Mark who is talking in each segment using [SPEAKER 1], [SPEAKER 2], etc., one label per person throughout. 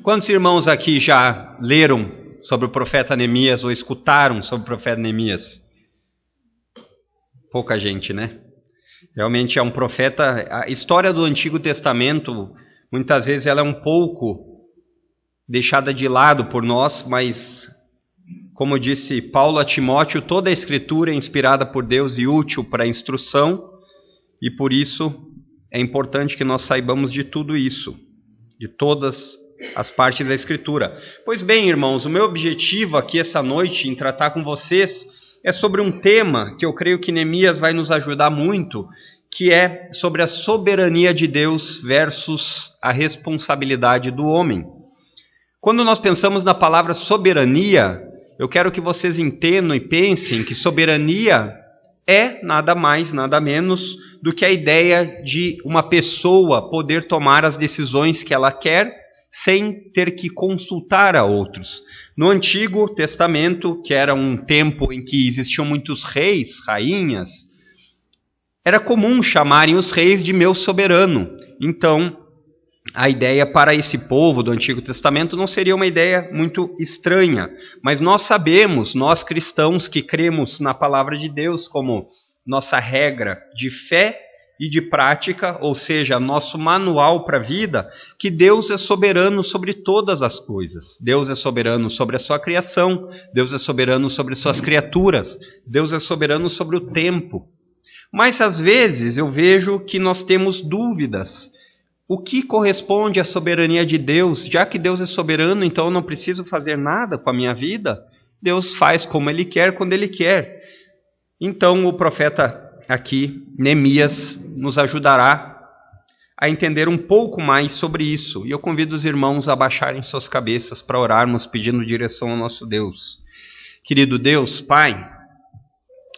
[SPEAKER 1] Quantos irmãos aqui já leram sobre o profeta Neemias ou escutaram sobre o profeta Neemias? Pouca gente, né? Realmente é um profeta. A história do Antigo Testamento, muitas vezes ela é um pouco deixada de lado por nós, mas, como disse Paulo a Timóteo, toda a Escritura é inspirada por Deus e útil para a instrução, e por isso é importante que nós saibamos de tudo isso, de todas as partes da Escritura. Pois bem, irmãos, o meu objetivo aqui essa noite em tratar com vocês é sobre um tema que eu creio que Neemias vai nos ajudar muito, que é sobre a soberania de Deus versus a responsabilidade do homem. Quando nós pensamos na palavra soberania, eu quero que vocês entendam e pensem que soberania é nada mais, nada menos do que a ideia de uma pessoa poder tomar as decisões que ela quer sem ter que consultar a outros. No Antigo Testamento, que era um tempo em que existiam muitos reis, rainhas, era comum chamarem os reis de meu soberano. Então, a ideia para esse povo do Antigo Testamento não seria uma ideia muito estranha, mas nós sabemos, nós cristãos que cremos na palavra de Deus como nossa regra de fé e de prática, ou seja, nosso manual para a vida, que Deus é soberano sobre todas as coisas. Deus é soberano sobre a sua criação, Deus é soberano sobre suas criaturas, Deus é soberano sobre o tempo. Mas às vezes eu vejo que nós temos dúvidas. O que corresponde à soberania de Deus? Já que Deus é soberano, então eu não preciso fazer nada com a minha vida? Deus faz como Ele quer, quando Ele quer. Então o profeta aqui, Neemias, nos ajudará a entender um pouco mais sobre isso. E eu convido os irmãos a baixarem suas cabeças para orarmos pedindo direção ao nosso Deus. Querido Deus, Pai,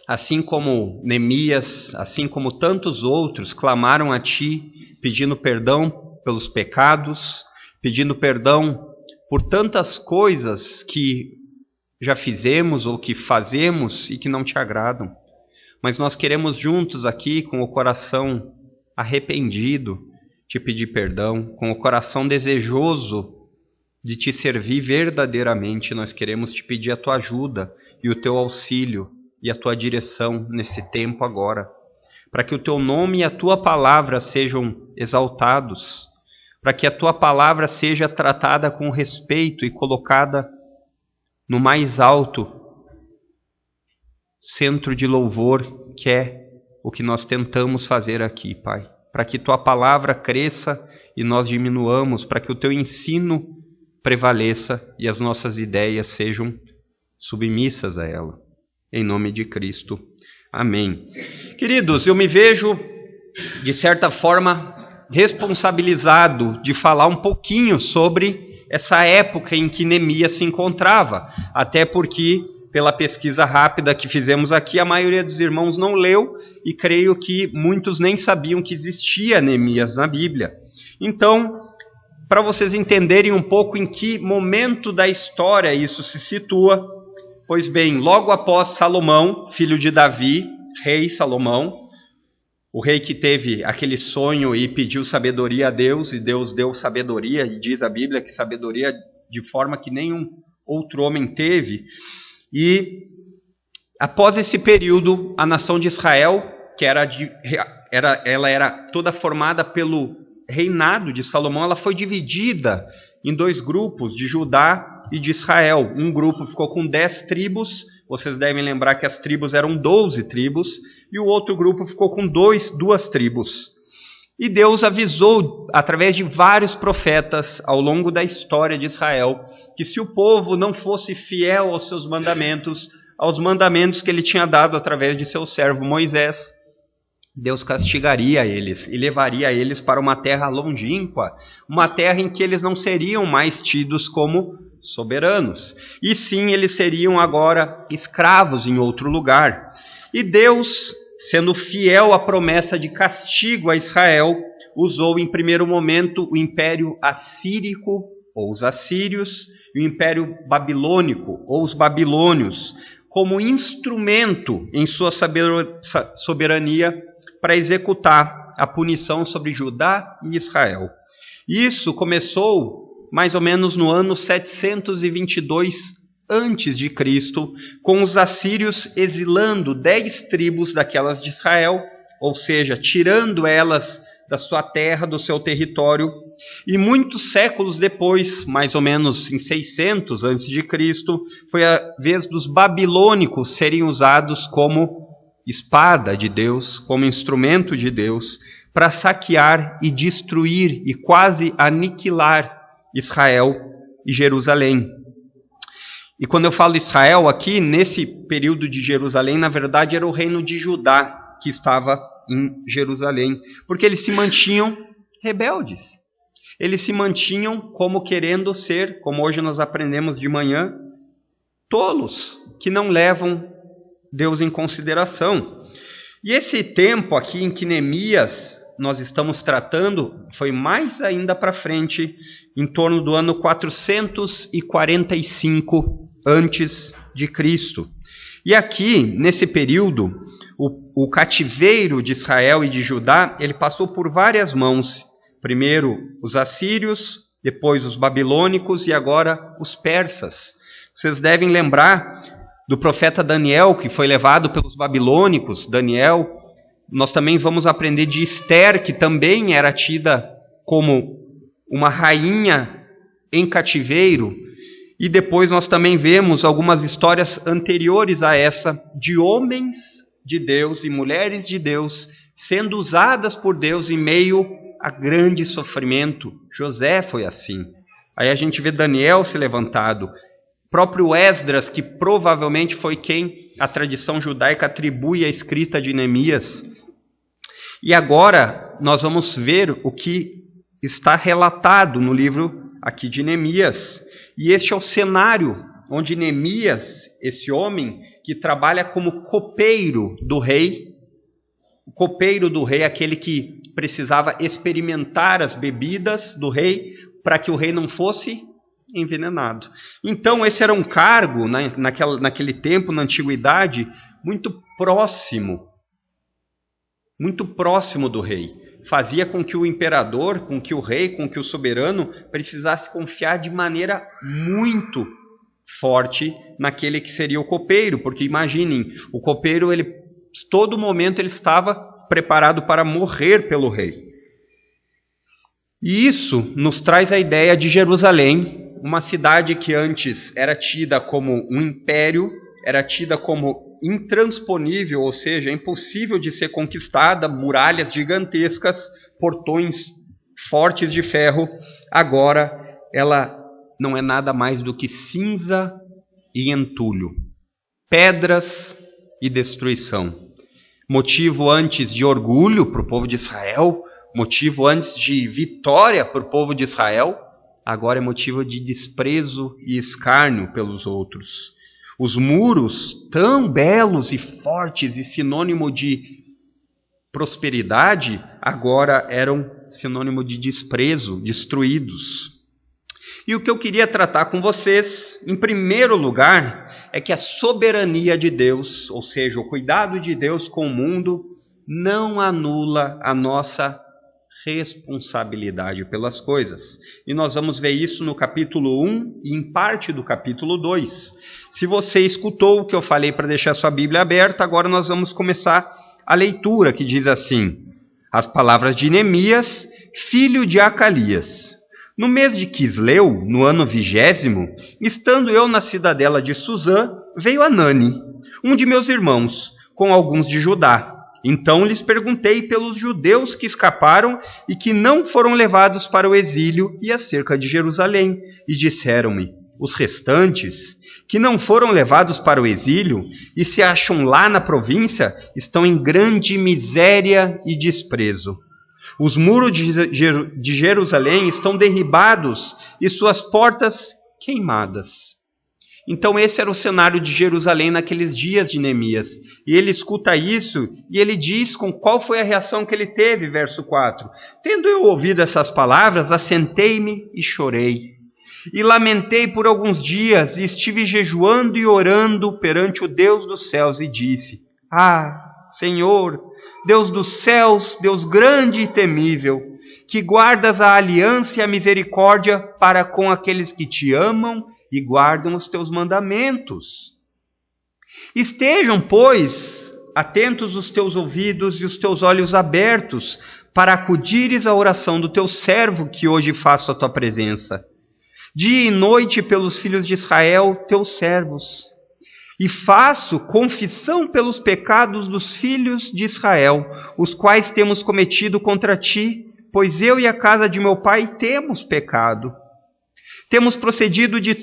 [SPEAKER 1] assim como Neemias, assim como tantos outros clamaram a Ti, pedindo perdão pelos pecados, pedindo perdão por tantas coisas que já fizemos ou que fazemos e que não Te agradam. Mas nós queremos juntos aqui, com o coração arrependido, Te pedir perdão, com o coração desejoso de Te servir verdadeiramente. Nós queremos Te pedir a Tua ajuda e o Teu auxílio e a Tua direção nesse tempo agora, para que o Teu nome e a Tua palavra sejam exaltados, para que a Tua palavra seja tratada com respeito e colocada no mais alto centro de louvor, que é o que nós tentamos fazer aqui, Pai. Para que Tua palavra cresça e nós diminuamos, para que o Teu ensino prevaleça e as nossas ideias sejam submissas a ela. Em nome de Cristo. Amém. Queridos, eu me vejo, de certa forma, responsabilizado de falar um pouquinho sobre essa época em que Neemias se encontrava, até porque, pela pesquisa rápida que fizemos aqui, a maioria dos irmãos não leu e creio que muitos nem sabiam que existia Neemias na Bíblia. Então, para vocês entenderem um pouco em que momento da história isso se situa, pois bem, logo após Salomão, filho de Davi, rei Salomão, o rei que teve aquele sonho e pediu sabedoria a Deus, e Deus deu sabedoria, e diz a Bíblia que sabedoria de forma que nenhum outro homem teve. E após esse período, a nação de Israel, que ela era toda formada pelo reinado de Salomão, ela foi dividida em dois grupos, de Judá e de Israel. Um grupo ficou com 10 tribos, vocês devem lembrar que as tribos eram 12 tribos, e o outro grupo ficou com duas tribos. E Deus avisou, através de vários profetas, ao longo da história de Israel, que se o povo não fosse fiel aos seus mandamentos, aos mandamentos que ele tinha dado através de seu servo Moisés, Deus castigaria eles e levaria eles para uma terra longínqua, uma terra em que eles não seriam mais tidos como soberanos, e sim eles seriam agora escravos em outro lugar. E Deus, sendo fiel à promessa de castigo a Israel, usou em primeiro momento o Império Assírico, ou os assírios, e o Império Babilônico, ou os babilônios, como instrumento em sua soberania para executar a punição sobre Judá e Israel. Isso começou mais ou menos no ano 722 antes de Cristo, com os assírios exilando 10 tribos daquelas de Israel, ou seja, tirando elas da sua terra, do seu território. E muitos séculos depois, mais ou menos em 600 antes de Cristo, foi a vez dos babilônicos serem usados como espada de Deus, como instrumento de Deus, para saquear e destruir e quase aniquilar Israel e Jerusalém. E quando eu falo Israel aqui, nesse período de Jerusalém, na verdade era o reino de Judá que estava em Jerusalém, porque eles se mantinham rebeldes. Eles se mantinham como querendo ser, como hoje nós aprendemos de manhã, tolos, que não levam Deus em consideração. E esse tempo aqui em que Neemias nós estamos tratando foi mais ainda para frente, em torno do ano 445 antes de Cristo. E aqui, nesse período, o cativeiro de Israel e de Judá, ele passou por várias mãos. Primeiro os assírios, depois os babilônicos e agora os persas. Vocês devem lembrar do profeta Daniel, que foi levado pelos babilônicos. Daniel, nós também vamos aprender de Ester, que também era tida como uma rainha em cativeiro. E depois nós também vemos algumas histórias anteriores a essa, de homens de Deus e mulheres de Deus, sendo usadas por Deus em meio a grande sofrimento. José foi assim. Aí a gente vê Daniel se levantado. Próprio Esdras, que provavelmente foi quem a tradição judaica atribui à escrita de Neemias. E agora nós vamos ver o que está relatado no livro aqui de Neemias. E este é o cenário onde Neemias, esse homem que trabalha como copeiro do rei, o copeiro do rei, aquele que precisava experimentar as bebidas do rei para que o rei não fosse envenenado. Então esse era um cargo, naquele tempo, na antiguidade, muito próximo do rei. Fazia com que o imperador, com que o rei, com que o soberano precisasse confiar de maneira muito forte naquele que seria o copeiro, porque imaginem, o copeiro, todo momento ele estava preparado para morrer pelo rei. E isso nos traz a ideia de Jerusalém, uma cidade que antes era tida como um império, era tida como intransponível, ou seja, impossível de ser conquistada, muralhas gigantescas, portões fortes de ferro. Agora ela não é nada mais do que cinza e entulho, pedras e destruição. Motivo antes de orgulho para o povo de Israel, motivo antes de vitória para o povo de Israel, agora é motivo de desprezo e escárnio pelos outros. Os muros, tão belos e fortes e sinônimo de prosperidade, agora eram sinônimo de desprezo, destruídos. E o que eu queria tratar com vocês, em primeiro lugar, é que a soberania de Deus, ou seja, o cuidado de Deus com o mundo, não anula a nossa responsabilidade pelas coisas. E nós vamos ver isso no capítulo 1 e em parte do capítulo 2. Se você escutou o que eu falei para deixar sua Bíblia aberta, agora nós vamos começar a leitura, que diz assim: as palavras de Neemias, filho de Acalias. No mês de Quisleu, no ano 20º, estando eu na cidadela de Suzã, veio Anani, um de meus irmãos, com alguns de Judá. Então lhes perguntei pelos judeus que escaparam e que não foram levados para o exílio e acerca de Jerusalém. E disseram-me: os restantes, que não foram levados para o exílio e se acham lá na província, estão em grande miséria e desprezo. Os muros de Jerusalém estão derribados e suas portas queimadas. Então esse era o cenário de Jerusalém naqueles dias de Neemias. E ele escuta isso e ele diz com qual foi a reação que ele teve, verso 4. Tendo eu ouvido essas palavras, assentei-me e chorei. E lamentei por alguns dias e estive jejuando e orando perante o Deus dos céus e disse: ah, Senhor, Deus dos céus, Deus grande e temível, que guardas a aliança e a misericórdia para com aqueles que te amam e guardam os teus mandamentos. Estejam, pois, atentos os teus ouvidos e os teus olhos abertos, para acudires à oração do teu servo, que hoje faço a tua presença, dia e noite pelos filhos de Israel, teus servos. E faço confissão pelos pecados dos filhos de Israel, os quais temos cometido contra ti, pois eu e a casa de meu pai temos pecado. Temos procedido de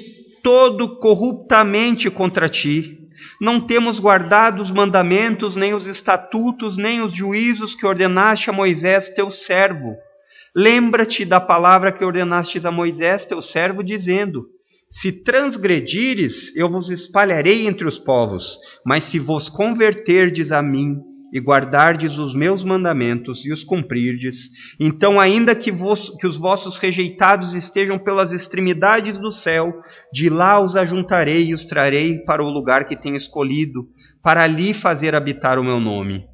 [SPEAKER 1] todo corruptamente contra ti. Não temos guardado os mandamentos, nem os estatutos, nem os juízos que ordenaste a Moisés, teu servo. Lembra-te da palavra que ordenastes a Moisés, teu servo, dizendo: se transgredires, eu vos espalharei entre os povos, mas se vos converterdes a mim e guardardes os meus mandamentos e os cumprirdes, então ainda que os vossos rejeitados estejam pelas extremidades do céu, de lá os ajuntarei e os trarei para o lugar que tenho escolhido, para ali fazer habitar o meu nome.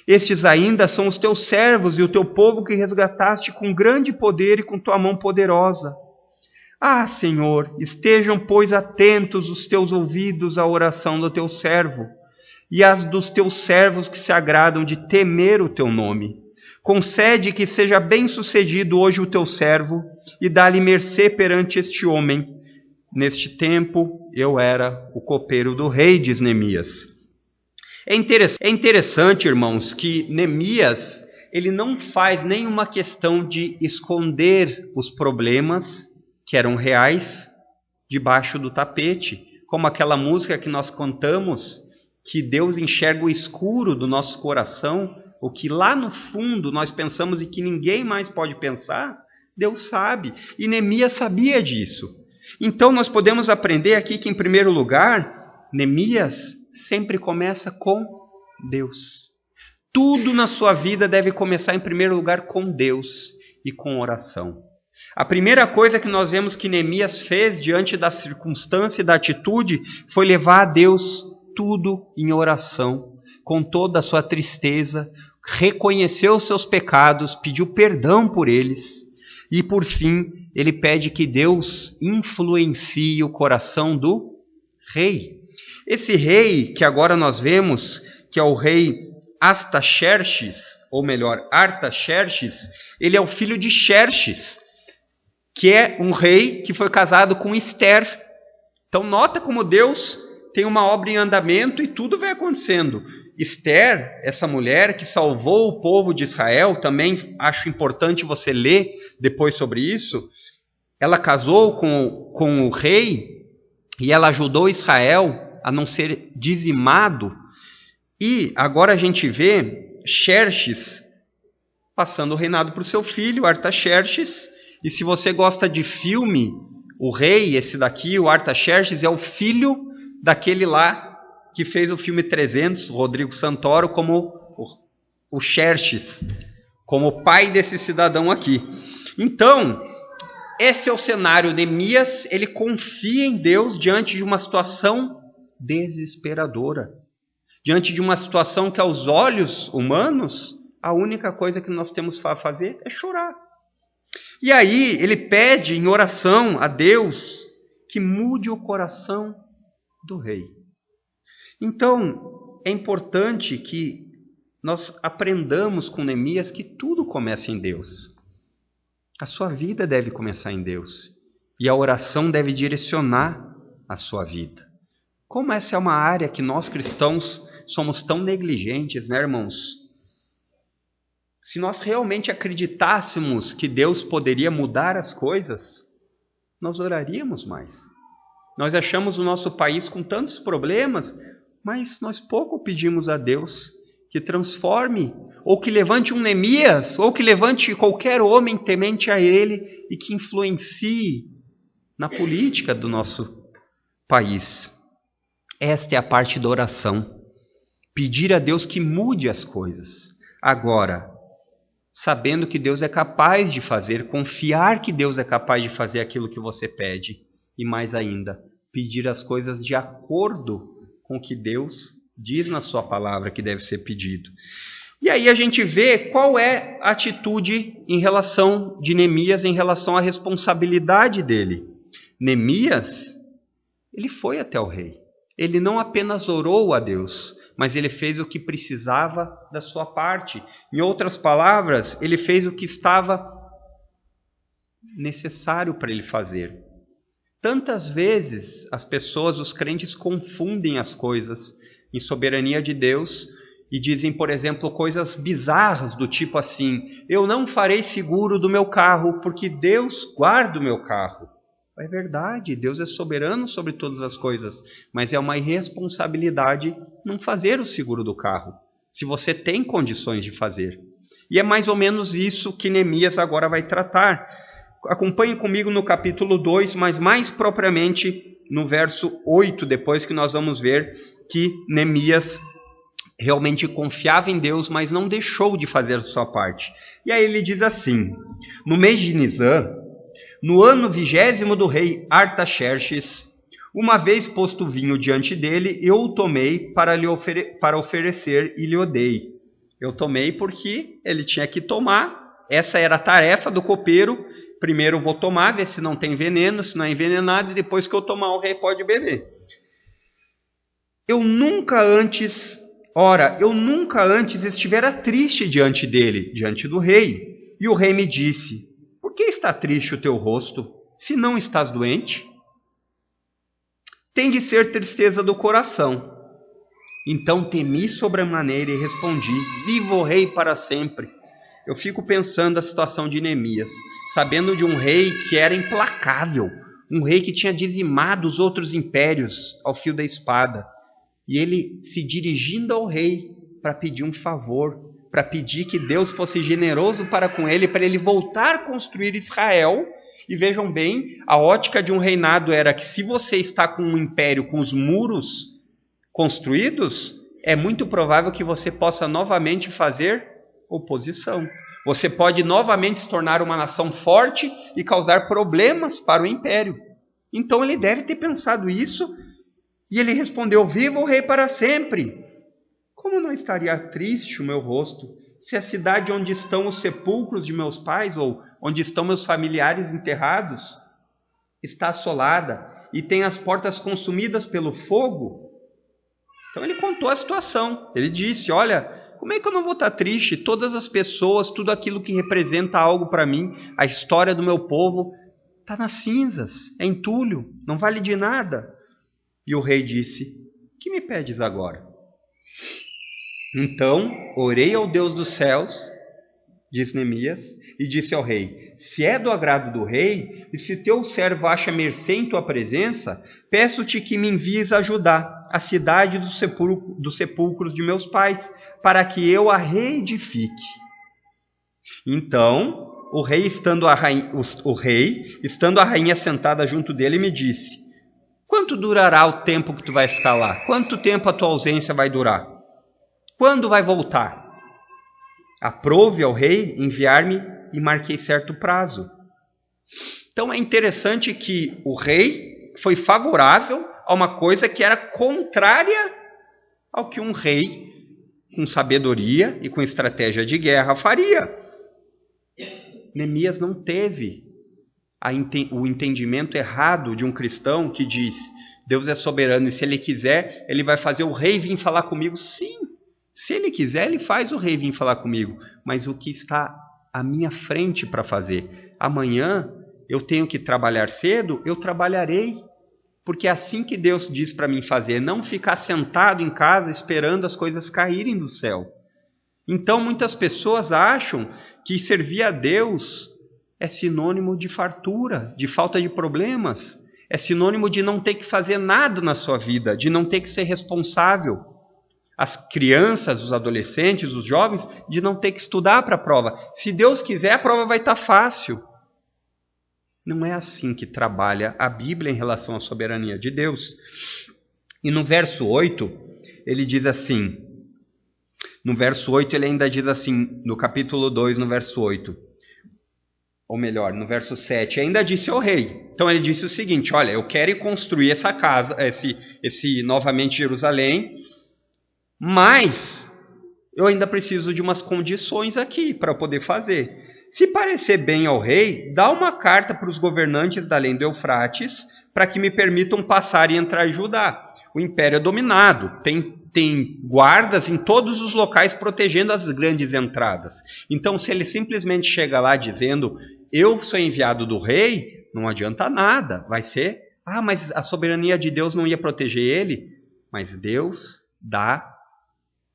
[SPEAKER 1] Estes ainda são os teus servos e o teu povo que resgataste com grande poder e com tua mão poderosa. Ah, Senhor, estejam, pois, atentos os teus ouvidos à oração do teu servo e às dos teus servos que se agradam de temer o teu nome. Concede que seja bem-sucedido hoje o teu servo e dá-lhe mercê perante este homem. Neste tempo eu era o copeiro do rei, diz Neemias. É interessante, irmãos, que Neemias ele não faz nenhuma questão de esconder os problemas que eram reais, debaixo do tapete, como aquela música que nós cantamos, que Deus enxerga o escuro do nosso coração, o que lá no fundo nós pensamos e que ninguém mais pode pensar, Deus sabe, e Neemias sabia disso. Então nós podemos aprender aqui que, em primeiro lugar, Neemias sempre começa com Deus. Tudo na sua vida deve começar, em primeiro lugar, com Deus e com oração. A primeira coisa que nós vemos que Neemias fez diante da circunstância e da atitude foi levar a Deus tudo em oração, com toda a sua tristeza, reconheceu os seus pecados, pediu perdão por eles e, por fim, ele pede que Deus influencie o coração do rei. Esse rei que agora nós vemos, que é o rei Artaxerxes, ou melhor, Artaxerxes, ele é o filho de Xerxes, que é um rei que foi casado com Ester. Então nota como Deus tem uma obra em andamento e tudo vai acontecendo. Ester, essa mulher que salvou o povo de Israel, também acho importante você ler depois sobre isso, ela casou com o rei e ela ajudou Israel a não ser dizimado. E agora a gente vê Xerxes passando o reinado para o seu filho, Artaxerxes. E se você gosta de filme, o rei, esse daqui, o Artaxerxes, é o filho daquele lá que fez o filme 300, Rodrigo Santoro, como o Xerxes, como o pai desse cidadão aqui. Então, esse é o cenário. Neemias, ele confia em Deus diante de uma situação desesperadora. Diante de uma situação que, aos olhos humanos, a única coisa que nós temos a fazer é chorar. E aí ele pede em oração a Deus que mude o coração do rei. Então, é importante que nós aprendamos com Neemias que tudo começa em Deus. A sua vida deve começar em Deus. E a oração deve direcionar a sua vida. Como essa é uma área que nós cristãos somos tão negligentes, né, irmãos? Se nós realmente acreditássemos que Deus poderia mudar as coisas, nós oraríamos mais. Nós achamos o nosso país com tantos problemas, mas nós pouco pedimos a Deus que transforme, ou que levante um Neemias, ou que levante qualquer homem temente a Ele e que influencie na política do nosso país. Esta é a parte da oração. Pedir a Deus que mude as coisas. Agora, sabendo que Deus é capaz de fazer, confiar que Deus é capaz de fazer aquilo que você pede. E mais ainda, pedir as coisas de acordo com o que Deus diz na sua palavra que deve ser pedido. E aí a gente vê qual é a atitude de Neemias em relação à responsabilidade dele. Neemias, ele foi até o rei. Ele não apenas orou a Deus, mas ele fez o que precisava da sua parte. Em outras palavras, ele fez o que estava necessário para ele fazer. Tantas vezes as pessoas, os crentes, confundem as coisas em soberania de Deus e dizem, por exemplo, coisas bizarras do tipo assim: eu não farei seguro do meu carro porque Deus guarda o meu carro. É verdade, Deus é soberano sobre todas as coisas, mas é uma irresponsabilidade não fazer o seguro do carro, se você tem condições de fazer. E é mais ou menos isso que Neemias agora vai tratar. Acompanhe comigo no capítulo 2, mas mais propriamente no verso 8, depois que nós vamos ver que Neemias realmente confiava em Deus, mas não deixou de fazer a sua parte. E aí ele diz assim: no mês de Nisan, no ano 20º do rei Artaxerxes, uma vez posto o vinho diante dele, eu o tomei para oferecer e lhe o dei. Eu tomei porque ele tinha que tomar, essa era a tarefa do copeiro. Primeiro eu vou tomar, ver se não tem veneno, se não é envenenado, e depois que eu tomar o rei pode beber. Eu nunca antes estivera triste diante dele, diante do rei. E o rei me disse: por que está triste o teu rosto, se não estás doente? Tem de ser tristeza do coração. Então temi sobremaneira e respondi: viva o rei para sempre. Eu fico pensando a situação de Neemias, sabendo de um rei que era implacável, um rei que tinha dizimado os outros impérios ao fio da espada. E ele se dirigindo ao rei para pedir um favor, para pedir que Deus fosse generoso para com ele, para ele voltar a construir Israel. E vejam bem, a ótica de um reinado era que se você está com um império com os muros construídos, é muito provável que você possa novamente fazer oposição. Você pode novamente se tornar uma nação forte e causar problemas para o império. Então ele deve ter pensado isso, e ele respondeu: viva o rei para sempre. Como não estaria triste o meu rosto, se a cidade onde estão os sepulcros de meus pais, ou onde estão meus familiares enterrados, está assolada e tem as portas consumidas pelo fogo? Então ele contou a situação. Ele disse: olha, como é que eu não vou estar triste? Todas as pessoas, tudo aquilo que representa algo para mim, a história do meu povo, está nas cinzas, é entulho, não vale de nada. E o rei disse: que me pedes agora? Então orei ao Deus dos céus, diz Neemias, e disse ao rei: se é do agrado do rei, e se teu servo acha mercê em tua presença, peço-te que me envies a Judá, a cidade dos sepulcros de meus pais, para que eu a reedifique. Então o rei, estando a rainha sentada junto dele, me disse: quanto durará o tempo que tu vai ficar lá? Quanto tempo a tua ausência vai durar? Quando vai voltar? Aprove ao rei enviar-me e marquei certo prazo. Então é interessante que o rei foi favorável a uma coisa que era contrária ao que um rei com sabedoria e com estratégia de guerra faria. Neemias não teve o entendimento errado de um cristão que diz: Deus é soberano e se ele quiser, ele vai fazer o rei vir falar comigo. Sim, se ele quiser, ele faz o rei vir falar comigo. Mas o que está à minha frente para fazer? Amanhã eu tenho que trabalhar cedo, eu trabalharei. Porque é assim que Deus diz para mim fazer, não ficar sentado em casa esperando as coisas caírem do céu. Então muitas pessoas acham que servir a Deus é sinônimo de fartura, de falta de problemas. É sinônimo de não ter que fazer nada na sua vida, de não ter que ser responsável. As crianças, os adolescentes, os jovens, de não ter que estudar para a prova. Se Deus quiser, a prova vai estar fácil. Não é assim que trabalha a Bíblia em relação à soberania de Deus. E no verso 8, ele diz assim, no verso 8 ele ainda diz assim, no capítulo 2, no verso 8, ou melhor, no verso 7, ainda disse ao rei. Então ele disse o seguinte: olha, eu quero construir essa casa, esse novamente Jerusalém, mas eu ainda preciso de umas condições aqui para poder fazer. Se parecer bem ao rei, dá uma carta para os governantes da além do Eufrates para que me permitam passar e entrar em Judá. O império é dominado, tem guardas em todos os locais protegendo as grandes entradas. Então, se ele simplesmente chega lá dizendo, eu sou enviado do rei, não adianta nada. Vai ser, mas a soberania de Deus não ia proteger ele? Mas Deus dá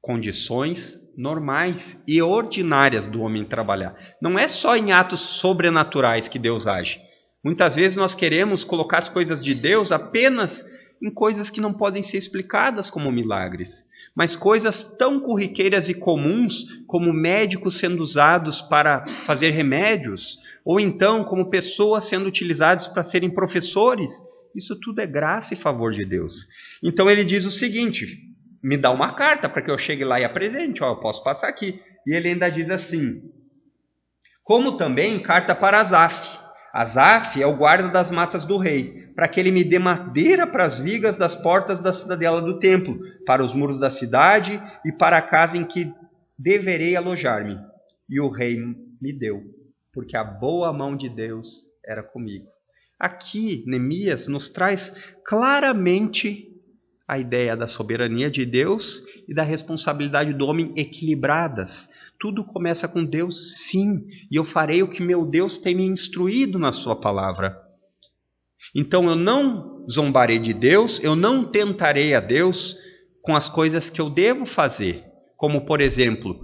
[SPEAKER 1] condições normais e ordinárias do homem trabalhar. Não é só em atos sobrenaturais que Deus age. Muitas vezes nós queremos colocar as coisas de Deus apenas em coisas que não podem ser explicadas como milagres, mas coisas tão corriqueiras e comuns como médicos sendo usados para fazer remédios, ou então como pessoas sendo utilizadas para serem professores. Isso tudo é graça e favor de Deus. Então ele diz o seguinte, me dá uma carta para que eu chegue lá e apresente, eu posso passar aqui. E ele ainda diz assim, como também carta para Asaf. Asaf é o guarda das matas do rei, para que ele me dê madeira para as vigas das portas da cidadela do templo, para os muros da cidade e para a casa em que deverei alojar-me. E o rei me deu, porque a boa mão de Deus era comigo. Aqui, Neemias nos traz claramente a ideia da soberania de Deus e da responsabilidade do homem equilibradas. Tudo começa com Deus, sim, e eu farei o que meu Deus tem me instruído na sua palavra. Então eu não zombarei de Deus, eu não tentarei a Deus com as coisas que eu devo fazer, como, por exemplo,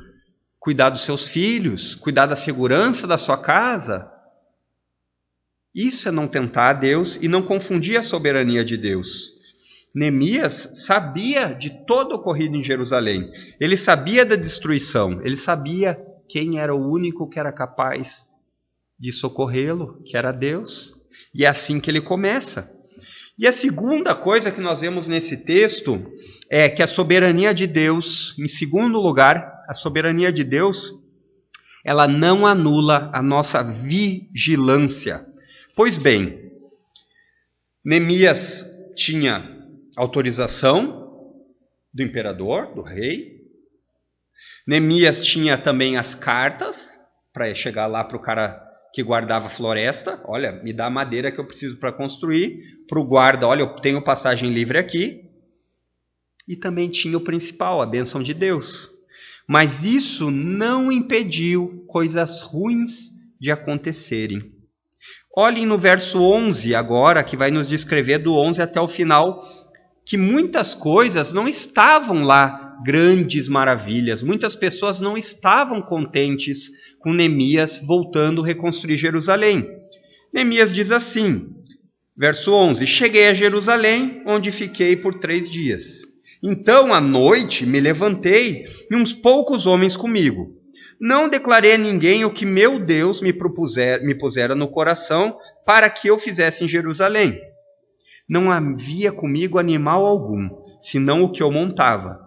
[SPEAKER 1] cuidar dos seus filhos, cuidar da segurança da sua casa. Isso é não tentar a Deus e não confundir a soberania de Deus. Neemias sabia de todo o ocorrido em Jerusalém. Ele sabia da destruição. Ele sabia quem era o único que era capaz de socorrê-lo, que era Deus. E é assim que ele começa. E a segunda coisa que nós vemos nesse texto é que a soberania de Deus, em segundo lugar, a soberania de Deus, ela não anula a nossa vigilância. Pois bem, Neemias tinha autorização do imperador, do rei. Neemias tinha também as cartas para chegar lá para o cara que guardava a floresta. Olha, me dá a madeira que eu preciso para construir. Para o guarda, olha, eu tenho passagem livre aqui. E também tinha o principal, a bênção de Deus. Mas isso não impediu coisas ruins de acontecerem. Olhem no verso 11 agora, que vai nos descrever do 11 até o final, que muitas coisas não estavam lá grandes maravilhas. Muitas pessoas não estavam contentes com Neemias voltando a reconstruir Jerusalém. Neemias diz assim, verso 11, cheguei a Jerusalém, onde fiquei por 3 dias. Então, à noite, me levantei e uns poucos homens comigo. Não declarei a ninguém o que meu Deus me pusera no coração para que eu fizesse em Jerusalém. Não havia comigo animal algum, senão o que eu montava.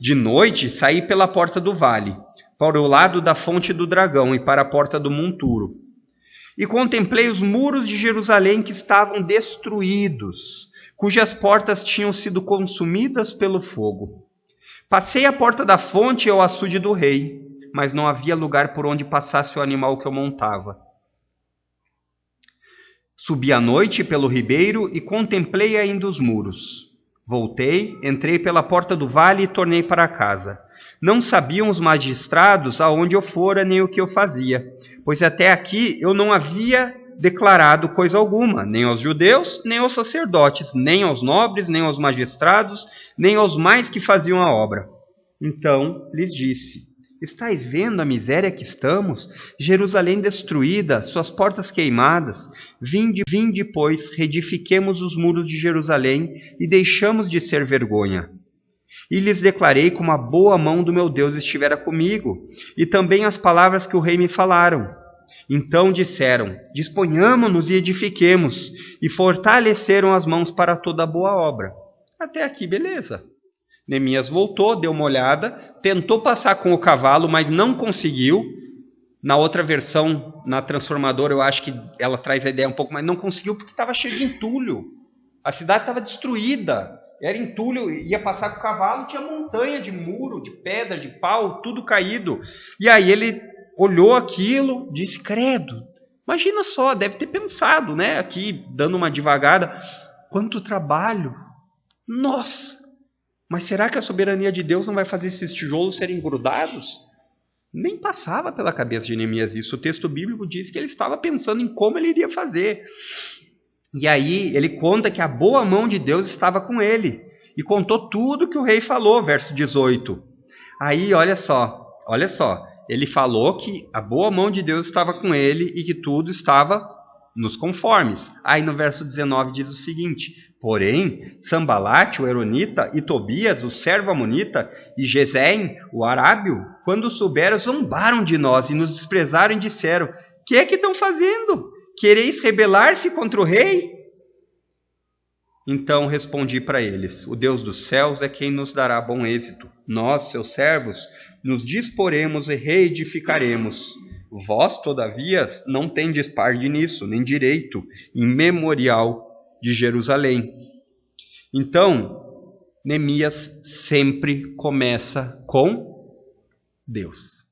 [SPEAKER 1] De noite saí pela porta do vale, para o lado da fonte do dragão e para a porta do monturo. E contemplei os muros de Jerusalém que estavam destruídos, cujas portas tinham sido consumidas pelo fogo. Passei a porta da fonte e ao açude do rei, mas não havia lugar por onde passasse o animal que eu montava. Subi à noite pelo ribeiro e contemplei ainda os muros. Voltei, entrei pela porta do vale e tornei para casa. Não sabiam os magistrados aonde eu fora nem o que eu fazia, pois até aqui eu não havia declarado coisa alguma, nem aos judeus, nem aos sacerdotes, nem aos nobres, nem aos magistrados, nem aos mais que faziam a obra. Então lhes disse: estais vendo a miséria que estamos? Jerusalém destruída, suas portas queimadas. Vinde, pois, reedifiquemos os muros de Jerusalém e deixamos de ser vergonha. E lhes declarei como a boa mão do meu Deus estivera comigo, e também as palavras que o rei me falaram. Então disseram: disponhamo-nos e edifiquemos, e fortaleceram as mãos para toda a boa obra. Até aqui, beleza. Neemias voltou, deu uma olhada, tentou passar com o cavalo, mas não conseguiu. Na outra versão, na transformadora, eu acho que ela traz a ideia um pouco mais, não conseguiu porque estava cheio de entulho. A cidade estava destruída. era entulho, ia passar com o cavalo, tinha montanha de muro, de pedra, de pau, tudo caído. E aí ele olhou aquilo, disse, credo, imagina só, deve ter pensado, né? Aqui, dando uma devagada, quanto trabalho. Nossa, mas será que a soberania de Deus não vai fazer esses tijolos serem grudados? Nem passava pela cabeça de Neemias isso. O texto bíblico diz que ele estava pensando em como ele iria fazer. E aí ele conta que a boa mão de Deus estava com ele. E contou tudo que o rei falou, verso 18. Aí, olha só. Ele falou que a boa mão de Deus estava com ele e que tudo estava nos conformes. Aí no verso 19 diz o seguinte: porém, Sambalate, o Eronita, e Tobias, o servo amonita, e Gesem, o arábio, quando souberam, zombaram de nós e nos desprezaram e disseram: que é que estão fazendo? Quereis rebelar-se contra o rei? Então respondi para eles: o Deus dos céus é quem nos dará bom êxito. Nós, seus servos, nos disporemos e reedificaremos. Vós, todavia, não tendes parte nisso, nem direito, em memorial de Jerusalém. Então, Neemias sempre começa com Deus.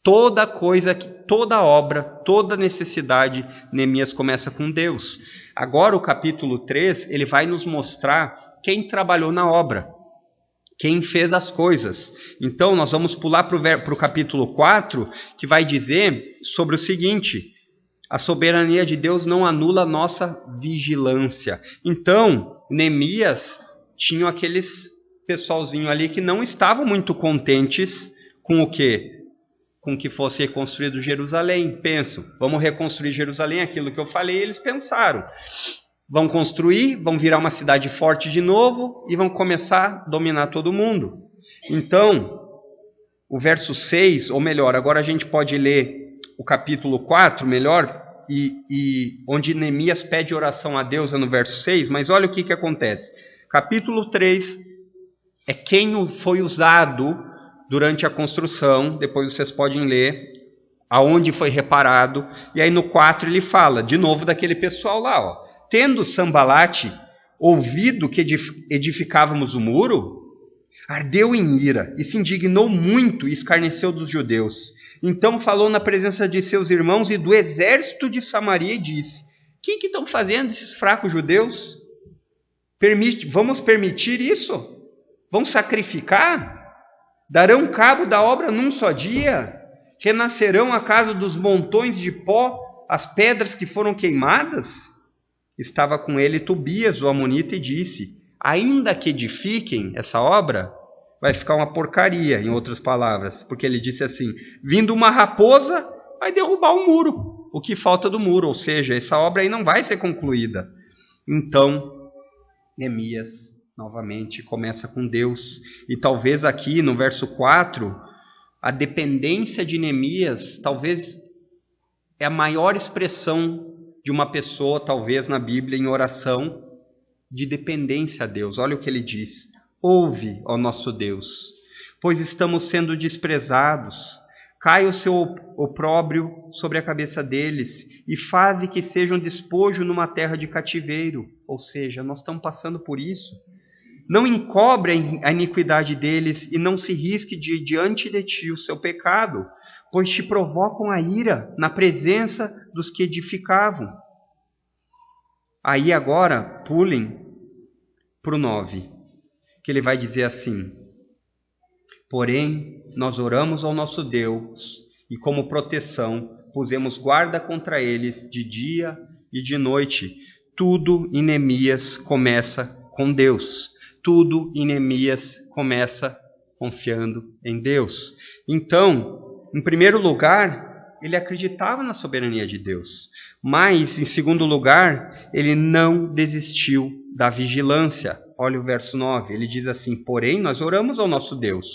[SPEAKER 1] Toda coisa, toda obra, toda necessidade, Neemias começa com Deus. Agora o capítulo 3, ele vai nos mostrar quem trabalhou na obra, quem fez as coisas. Então nós vamos pular para o capítulo 4, que vai dizer sobre o seguinte: a soberania de Deus não anula a nossa vigilância. Então, Neemias tinha aqueles pessoalzinho ali que não estavam muito contentes com o quê? Com que fosse reconstruído Jerusalém. Pensam, vamos reconstruir Jerusalém, aquilo que eu falei, eles pensaram. Vão construir, vão virar uma cidade forte de novo e vão começar a dominar todo mundo. Então, o verso 6, ou melhor, agora a gente pode ler o capítulo 4, melhor, e onde Neemias pede oração a Deus é no verso 6, mas olha o que acontece. Capítulo 3 é quem foi usado durante a construção, depois vocês podem ler aonde foi reparado, e aí no 4 ele fala, de novo daquele pessoal lá, ó. Tendo Sambalate ouvido que edificávamos o muro, ardeu em ira e se indignou muito e escarneceu dos judeus. Então falou na presença de seus irmãos e do exército de Samaria e disse: o que estão fazendo esses fracos judeus? Vamos permitir isso? Vão sacrificar? Darão cabo da obra num só dia? Renascerão a casa dos montões de pó, as pedras que foram queimadas? Estava com ele Tobias, o amonita, e disse: ainda que edifiquem essa obra, vai ficar uma porcaria, em outras palavras. Porque ele disse assim: vindo uma raposa, vai derrubar o muro, o que falta do muro, ou seja, essa obra aí não vai ser concluída. Então, Neemias novamente começa com Deus. E talvez aqui no verso 4, a dependência de Neemias talvez é a maior expressão de uma pessoa, talvez na Bíblia, em oração, de dependência a Deus. Olha o que ele diz: ouve, ó nosso Deus, pois estamos sendo desprezados. Cai o seu opróbrio sobre a cabeça deles e faze que sejam despojo numa terra de cativeiro. Ou seja, nós estamos passando por isso. Não encobre a iniquidade deles e não se risque diante de ti o seu pecado, pois te provocam a ira na presença dos que edificavam. Aí agora, pulem para o 9, que ele vai dizer assim: porém, nós oramos ao nosso Deus e como proteção pusemos guarda contra eles de dia e de noite. Tudo em Neemias começa com Deus. Tudo em Neemias começa confiando em Deus. Então, em primeiro lugar, ele acreditava na soberania de Deus. Mas, em segundo lugar, ele não desistiu da vigilância. Olha o verso 9, ele diz assim: porém, nós oramos ao nosso Deus.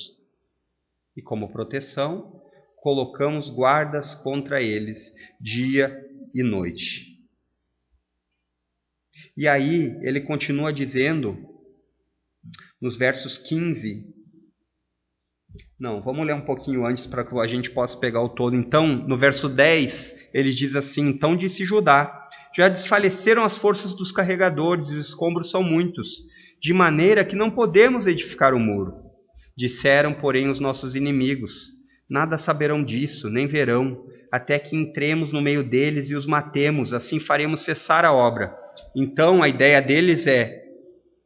[SPEAKER 1] E como proteção, colocamos guardas contra eles dia e noite. E aí, ele continua dizendo, nos versos 15... Não, vamos ler um pouquinho antes para que a gente possa pegar o todo. Então, no verso 10, ele diz assim: então disse Judá: já desfaleceram as forças dos carregadores e os escombros são muitos. de maneira que não podemos edificar o muro. Disseram, porém, os nossos inimigos: nada saberão disso, nem verão, até que entremos no meio deles e os matemos, assim faremos cessar a obra. Então, a ideia deles é: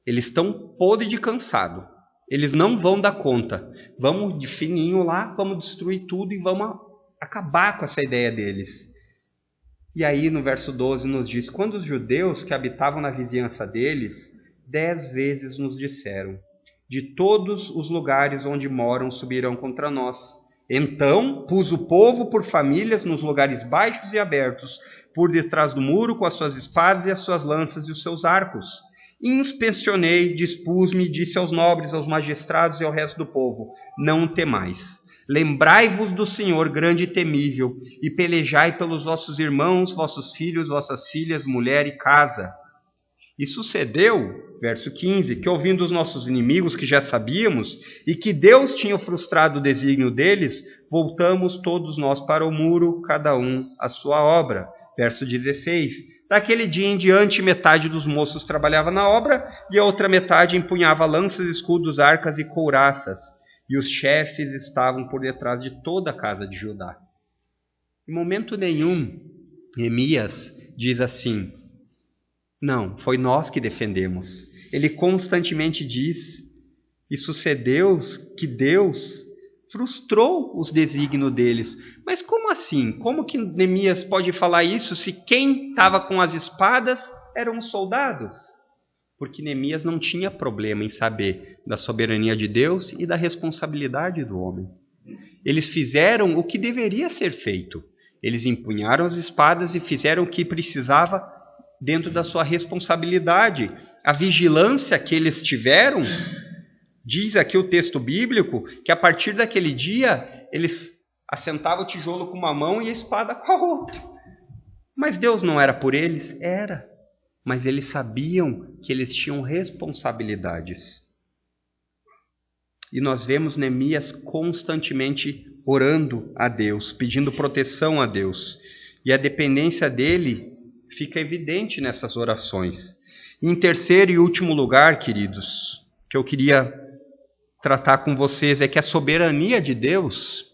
[SPEAKER 1] eles estão podres de cansado, eles não vão dar conta. Vamos de fininho lá, vamos destruir tudo e vamos acabar com essa ideia deles. E aí no verso 12 nos diz: quando os judeus que habitavam na vizinhança deles 10 vezes nos disseram: de todos os lugares onde moram subirão contra nós. Então pus o povo por famílias nos lugares baixos e abertos, por detrás do muro, com as suas espadas e as suas lanças e os seus arcos. Inspecionei, dispus-me e disse aos nobres, aos magistrados e ao resto do povo: não temais. Lembrai-vos do Senhor grande e temível, e pelejai pelos vossos irmãos, vossos filhos, vossas filhas, mulher e casa. E sucedeu, verso 15, que ouvindo os nossos inimigos, que já sabíamos, e que Deus tinha frustrado o desígnio deles, voltamos todos nós para o muro, cada um a sua obra. Verso 16, daquele dia em diante, metade dos moços trabalhava na obra, e a outra metade empunhava lanças, escudos, arcas e couraças. E os chefes estavam por detrás de toda a casa de Judá. Em momento nenhum, Neemias diz assim: não, foi nós que defendemos. Ele constantemente diz: e sucedeu que Deus frustrou os desígnios deles. Mas como assim? Como que Neemias pode falar isso se quem estava com as espadas eram os soldados? Porque Neemias não tinha problema em saber da soberania de Deus e da responsabilidade do homem. Eles fizeram o que deveria ser feito. Eles empunharam as espadas e fizeram o que precisava dentro da sua responsabilidade. A vigilância que eles tiveram, diz aqui o texto bíblico, que a partir daquele dia eles assentavam o tijolo com uma mão e a espada com a outra. Mas Deus não era por eles? Era. Mas eles sabiam que eles tinham responsabilidades. E nós vemos Neemias constantemente orando a Deus, pedindo proteção a Deus. E a dependência dele fica evidente nessas orações. E em terceiro e último lugar, queridos, que eu queria tratar com vocês é que a soberania de Deus,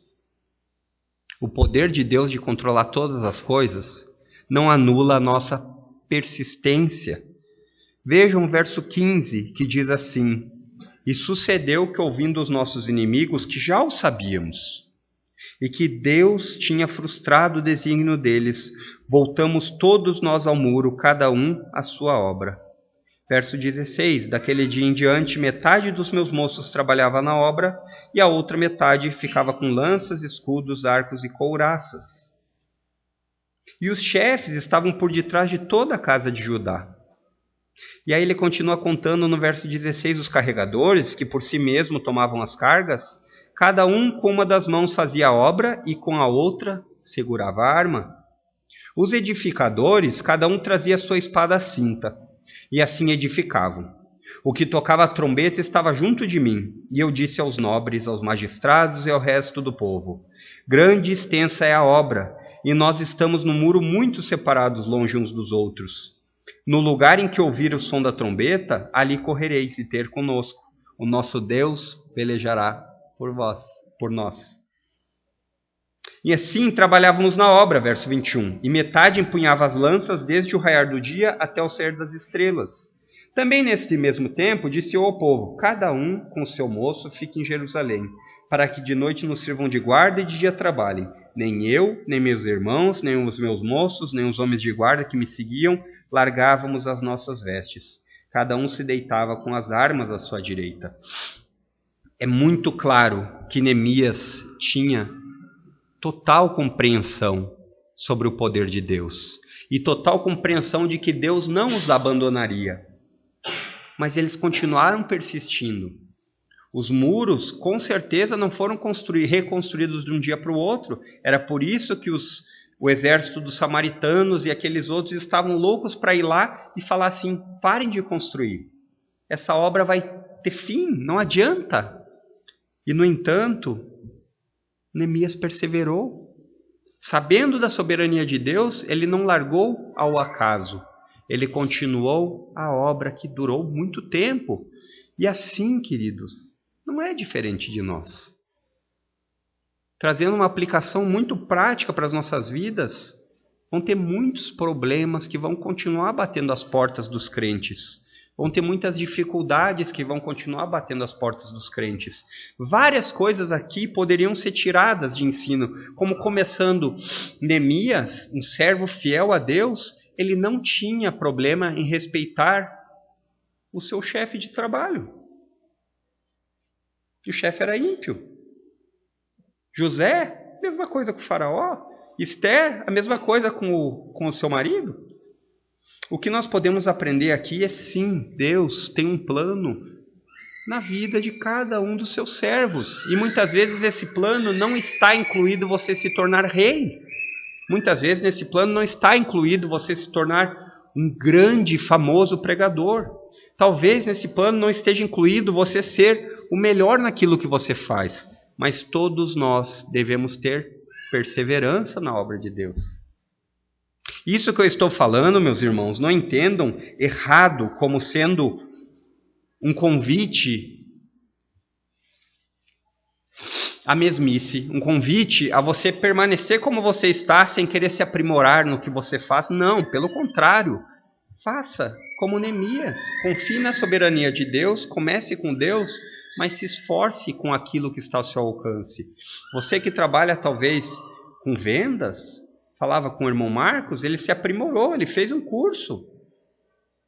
[SPEAKER 1] o poder de Deus de controlar todas as coisas, não anula a nossa persistência. Vejam o verso 15, que diz assim: e sucedeu que, ouvindo os nossos inimigos, que já o sabíamos, e que Deus tinha frustrado o desígnio deles, voltamos todos nós ao muro, cada um à sua obra. Verso 16, daquele dia em diante, metade dos meus moços trabalhava na obra, e a outra metade ficava com lanças, escudos, arcos e couraças. E os chefes estavam por detrás de toda a casa de Judá. E aí ele continua contando no verso 16, os carregadores, que por si mesmo tomavam as cargas, cada um com uma das mãos fazia a obra e com a outra segurava a arma. Os edificadores, cada um trazia sua espada à cinta, e assim edificavam. O que tocava a trombeta estava junto de mim, e eu disse aos nobres, aos magistrados e ao resto do povo: grande e extensa é a obra, e nós estamos no muro muito separados longe uns dos outros. No lugar em que ouvir o som da trombeta, ali correreis e ter conosco. O nosso Deus pelejará por nós. E assim trabalhávamos na obra, verso 21, e metade empunhava as lanças desde o raiar do dia até o sair das estrelas. Também neste mesmo tempo disse eu ao povo: cada um com seu moço fique em Jerusalém, para que de noite nos sirvam de guarda e de dia trabalhem. Nem eu, nem meus irmãos, nem os meus moços, nem os homens de guarda que me seguiam, largávamos as nossas vestes. Cada um se deitava com as armas à sua direita. É muito claro que Neemias tinha total compreensão sobre o poder de Deus e total compreensão de que Deus não os abandonaria. Mas eles continuaram persistindo. Os muros, com certeza, não foram reconstruídos de um dia para o outro. Era por isso que o exército dos samaritanos e aqueles outros estavam loucos para ir lá e falar assim: parem de construir. Essa obra vai ter fim, não adianta. E, no entanto, Neemias perseverou. Sabendo da soberania de Deus, ele não largou ao acaso. ele continuou a obra que durou muito tempo. E assim, queridos, não é diferente de nós. Trazendo uma aplicação muito prática para as nossas vidas, vão ter muitos problemas que vão continuar batendo as portas dos crentes. Vão ter muitas dificuldades que vão continuar batendo as portas dos crentes. Várias coisas aqui poderiam ser tiradas de ensino, como começando Neemias, um servo fiel a Deus, ele não tinha problema em respeitar o seu chefe de trabalho. E o chefe era ímpio. José, mesma coisa com o faraó. Esther, a mesma coisa com o seu marido. O que nós podemos aprender aqui é sim, Deus tem um plano na vida de cada um dos seus servos. E muitas vezes esse plano não está incluído você se tornar rei. Muitas vezes nesse plano não está incluído você se tornar um grande, famoso pregador. Talvez nesse plano não esteja incluído você ser o melhor naquilo que você faz. Mas todos nós devemos ter perseverança na obra de Deus. Isso que eu estou falando, meus irmãos, não entendam errado como sendo um convite à mesmice, um convite a você permanecer como você está sem querer se aprimorar no que você faz. Não, pelo contrário, faça como Neemias, confie na soberania de Deus, comece com Deus, mas se esforce com aquilo que está ao seu alcance. Você que trabalha talvez com vendas, falava com o irmão Marcos, ele se aprimorou, ele fez um curso.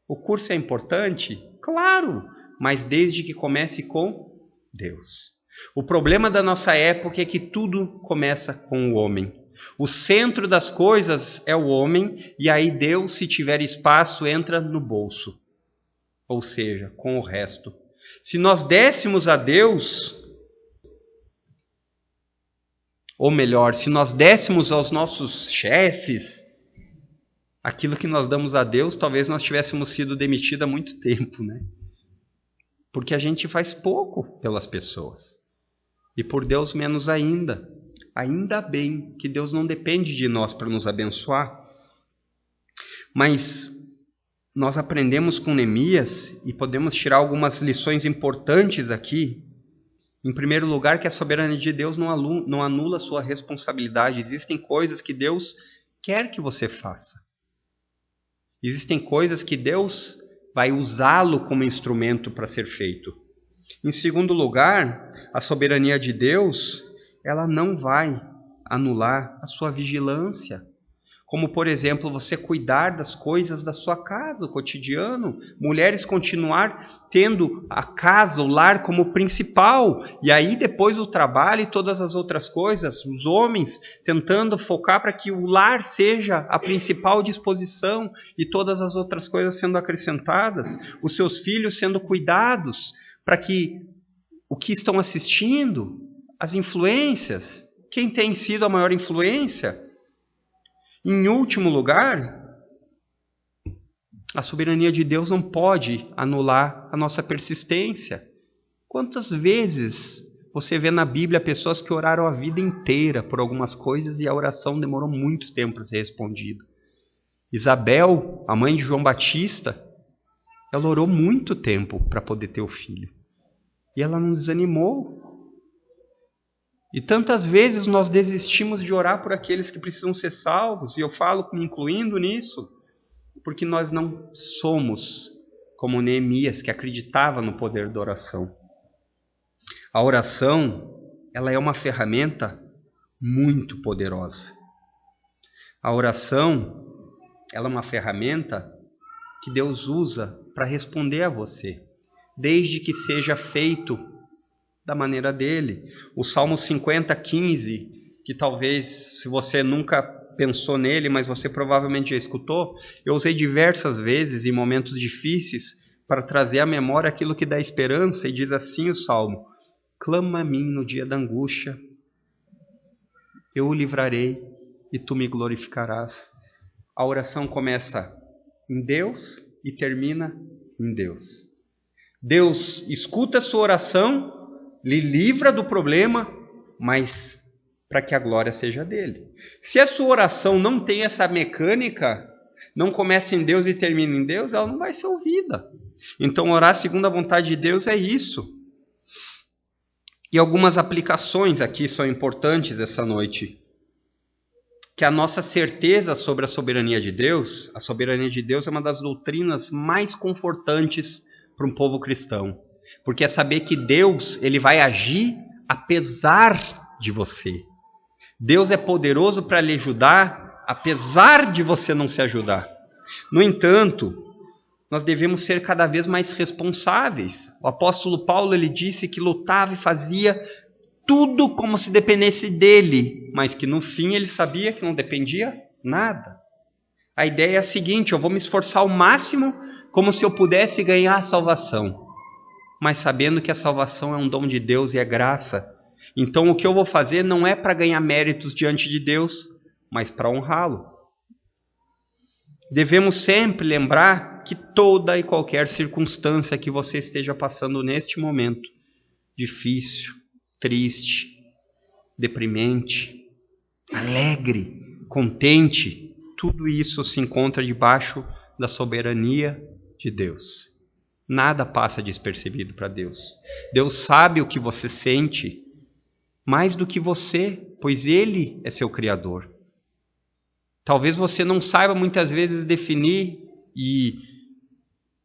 [SPEAKER 1] O curso é importante? Claro, mas desde que comece com Deus. O problema da nossa época é que tudo começa com o homem. O centro das coisas é o homem, e aí Deus, se tiver espaço, entra no bolso. Ou seja, com o resto. Se nós dessemos a Deus, ou melhor, se nós dessemos aos nossos chefes aquilo que nós damos a Deus, talvez nós tivéssemos sido demitidos há muito tempo, né? Porque a gente faz pouco pelas pessoas. E por Deus menos ainda. Ainda bem que Deus não depende de nós para nos abençoar. Mas nós aprendemos com Neemias e podemos tirar algumas lições importantes aqui. Em primeiro lugar, que a soberania de Deus não anula a sua responsabilidade. Existem coisas que Deus quer que você faça. Existem coisas que Deus vai usá-lo como instrumento para ser feito. Em segundo lugar, a soberania de Deus, ela não vai anular a sua vigilância. Como, por exemplo, você cuidar das coisas da sua casa, o cotidiano. Mulheres continuar tendo a casa, o lar como principal. E aí depois o trabalho e todas as outras coisas. Os homens tentando focar para que o lar seja a principal disposição e todas as outras coisas sendo acrescentadas. Os seus filhos sendo cuidados para que o que estão assistindo, as influências, quem tem sido a maior influência? Em último lugar, a soberania de Deus não pode anular a nossa persistência. Quantas vezes você vê na Bíblia pessoas que oraram a vida inteira por algumas coisas e a oração demorou muito tempo para ser respondida? Isabel, a mãe de João Batista, ela orou muito tempo para poder ter o filho. E ela não desanimou. E tantas vezes nós desistimos de orar por aqueles que precisam ser salvos, e eu falo me incluindo nisso, porque nós não somos como Neemias, que acreditava no poder da oração. A oração, ela é uma ferramenta muito poderosa. A oração, ela é uma ferramenta que Deus usa para responder a você, desde que seja feito da maneira dele. O Salmo 50:15, que talvez, se você nunca pensou nele, mas você provavelmente já escutou, eu usei diversas vezes em momentos difíceis para trazer à memória aquilo que dá esperança, e diz assim o Salmo: clama a mim no dia da angústia, eu o livrarei e tu me glorificarás. A oração começa em Deus e termina em Deus. Deus escuta a sua oração, lhe livra do problema, mas para que a glória seja dele. Se a sua oração não tem essa mecânica, não começa em Deus e termina em Deus, ela não vai ser ouvida. Então, orar segundo a vontade de Deus é isso. E algumas aplicações aqui são importantes essa noite. Que a nossa certeza sobre a soberania de Deus é uma das doutrinas mais confortantes para um povo cristão. Porque é saber que Deus, ele vai agir apesar de você. Deus é poderoso para lhe ajudar, apesar de você não se ajudar. No entanto, nós devemos ser cada vez mais responsáveis. O apóstolo Paulo, ele disse que lutava e fazia tudo como se dependesse dele, mas que no fim ele sabia que não dependia nada. A ideia é a seguinte: eu vou me esforçar ao máximo como se eu pudesse ganhar a salvação, mas sabendo que a salvação é um dom de Deus e é graça. Então o que eu vou fazer não é para ganhar méritos diante de Deus, mas para honrá-lo. Devemos sempre lembrar que toda e qualquer circunstância que você esteja passando neste momento, difícil, triste, deprimente, alegre, contente, tudo isso se encontra debaixo da soberania de Deus. Nada passa despercebido para Deus. Deus sabe o que você sente mais do que você, pois Ele é seu Criador. Talvez você não saiba muitas vezes definir, e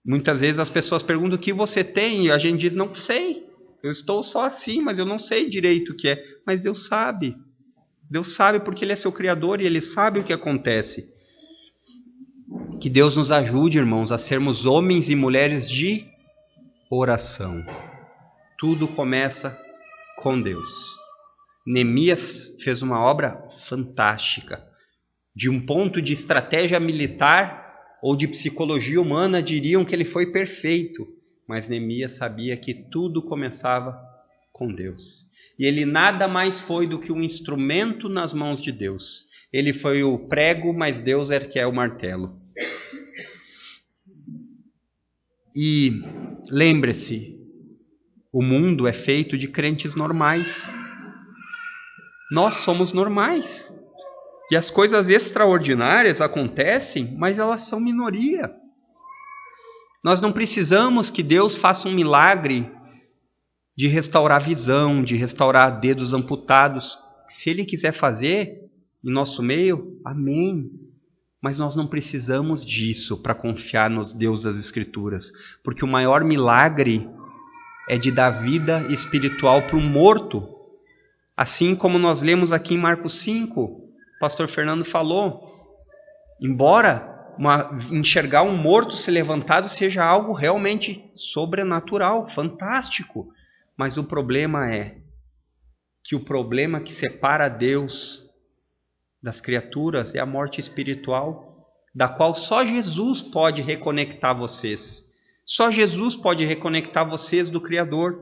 [SPEAKER 1] muitas vezes as pessoas perguntam o que você tem e a gente diz: não sei, eu estou só assim, mas eu não sei direito o que é. Mas Deus sabe. Deus sabe porque Ele é seu Criador e Ele sabe o que acontece. Que Deus nos ajude, irmãos, a sermos homens e mulheres de oração. Tudo começa com Deus. Neemias fez uma obra fantástica. De um ponto de estratégia militar ou de psicologia humana, diriam que ele foi perfeito. Mas Neemias sabia que tudo começava com Deus. E ele nada mais foi do que um instrumento nas mãos de Deus. Ele foi o prego, mas Deus é que é o martelo. E lembre-se, o mundo é feito de crentes normais. Nós somos normais. E as coisas extraordinárias acontecem, mas elas são minoria. Nós não precisamos que Deus faça um milagre de restaurar visão, de restaurar dedos amputados. Se Ele quiser fazer em nosso meio, amém. Mas nós não precisamos disso para confiar nos Deus das Escrituras. Porque o maior milagre é de dar vida espiritual para um morto. Assim como nós lemos aqui em Marcos 5, o pastor Fernando falou. Embora enxergar um morto ser levantado seja algo realmente sobrenatural, fantástico. Mas o problema é que o problema que separa Deus das criaturas é a morte espiritual, da qual só Jesus pode reconectar vocês. Só Jesus pode reconectar vocês do Criador.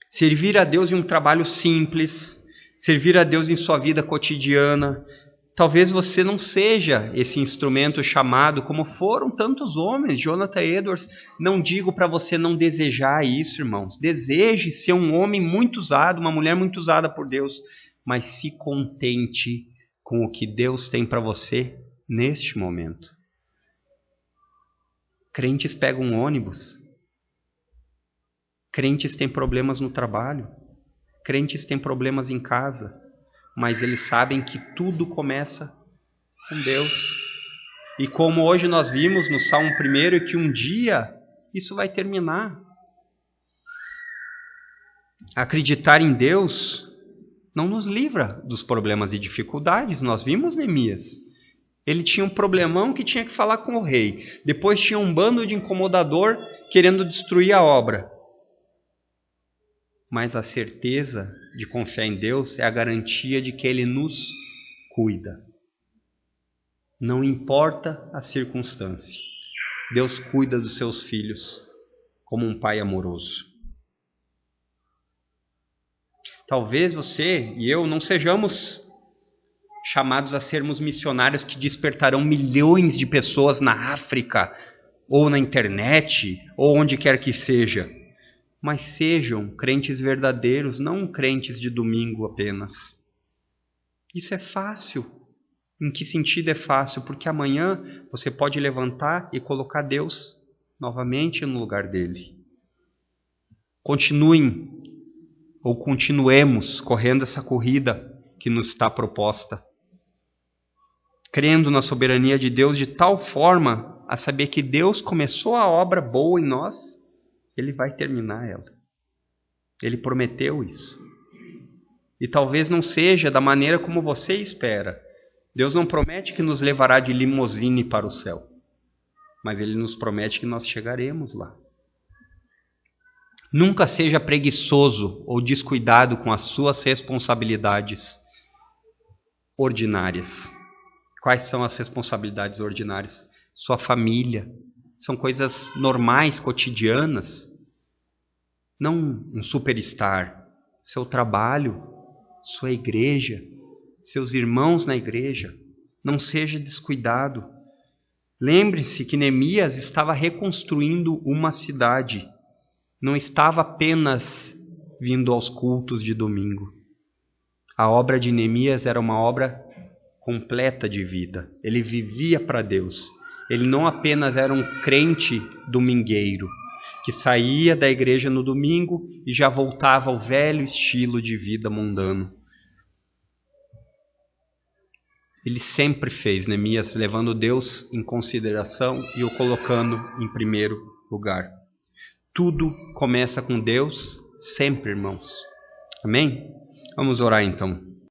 [SPEAKER 1] Servir a Deus em um trabalho simples, servir a Deus em sua vida cotidiana. Talvez você não seja esse instrumento chamado como foram tantos homens. Jonathan Edwards, não digo para você não desejar isso, irmãos. Deseje ser um homem muito usado, uma mulher muito usada por Deus. Mas se contente com o que Deus tem para você neste momento. Crentes pegam um ônibus. Crentes têm problemas no trabalho. Crentes têm problemas em casa. Mas eles sabem que tudo começa com Deus. E como hoje nós vimos no Salmo 1, que um dia isso vai terminar. Acreditar em Deus não nos livra dos problemas e dificuldades. Nós vimos Neemias. Ele tinha um problemão que tinha que falar com o rei. Depois tinha um bando de incomodador querendo destruir a obra. Mas a certeza de confiar em Deus é a garantia de que Ele nos cuida. Não importa a circunstância. Deus cuida dos seus filhos como um pai amoroso. Talvez você e eu não sejamos chamados a sermos missionários que despertarão milhões de pessoas na África, ou na internet, ou onde quer que seja. Mas sejam crentes verdadeiros, não crentes de domingo apenas. Isso é fácil. Em que sentido é fácil? Porque amanhã você pode levantar e colocar Deus novamente no lugar dele. Continuemos correndo essa corrida que nos está proposta, crendo na soberania de Deus de tal forma a saber que Deus começou a obra boa em nós, Ele vai terminar ela. Ele prometeu isso. E talvez não seja da maneira como você espera. Deus não promete que nos levará de limusine para o céu, mas Ele nos promete que nós chegaremos lá. Nunca seja preguiçoso ou descuidado com as suas responsabilidades ordinárias. Quais são as responsabilidades ordinárias? Sua família. São coisas normais, cotidianas. Não um superstar. Seu trabalho, sua igreja, seus irmãos na igreja. Não seja descuidado. Lembre-se que Neemias estava reconstruindo uma cidade. Não estava apenas vindo aos cultos de domingo. A obra de Neemias era uma obra completa de vida. Ele vivia para Deus. Ele não apenas era um crente domingueiro, que saía da igreja no domingo e já voltava ao velho estilo de vida mundano. Ele sempre fez Neemias, levando Deus em consideração e o colocando em primeiro lugar. Tudo começa com Deus, sempre, irmãos. Amém? Vamos orar então.